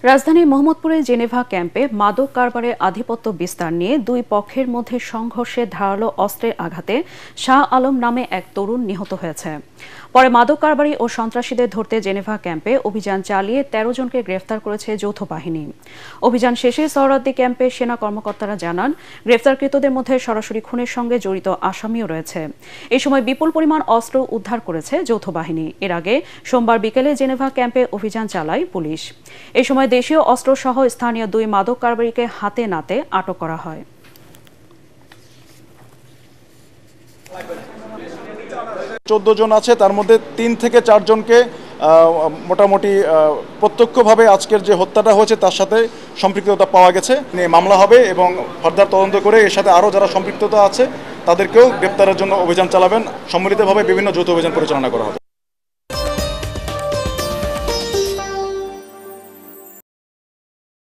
রাজধানীর মোহাম্মদপুরের জেনেভা ক্যাম্পে মাদক কারবারে আধিপত্য বিস্তার নিয়ে দুই পক্ষের মধ্যে সংঘর্ষে ধারালো অস্ত্রের আঘাতে শাহ আলম নামে এক তরুণ নিহত হয়েছে। পরে মাদক কারবারি ও সন্ত্রাসীদের ধরতে জেনেভা ক্যাম্পে অভিযান চালিয়ে ১৩ জনকে গ্রেফতার করেছে যৌথ বাহিনী। অভিযান শেষে সোহরাওয়ার্দী ক্যাম্পের সেনা কর্মকর্তারা জানান, গ্রেফতারকৃতদের মধ্যে সরাসরি খুনের সঙ্গে জড়িত আসামিও রয়েছে। এই সময় বিপুল পরিমাণ অস্ত্র উদ্ধার করেছে যৌথ বাহিনী। এর আগে সোমবার বিকেলে জেনেভা ক্যাম্পে অভিযান চালায় পুলিশ। এই সময় দেশীয় অস্ত্রসহ স্থানীয় দুই মাদক কারবারিকে হাতে নাতে আটক করা হয়। ১৪ জন আছে, তার মধ্যে ৩ থেকে ৪ জনকে মোটামুটি প্রত্যক্ষভাবে আজকের যে হত্যাটা হয়েছে তার সাথে সম্পৃক্ততা পাওয়া গেছে। মামলা হবে এবং ফার্দার তদন্ত করে এর সাথে আরও যারা সম্পৃক্ততা আছে তাদেরকেও গ্রেপ্তারের জন্য অভিযান চালাবেন। সম্মিলিতভাবে বিভিন্ন যৌথ অভিযান পরিচালনা করা হবে।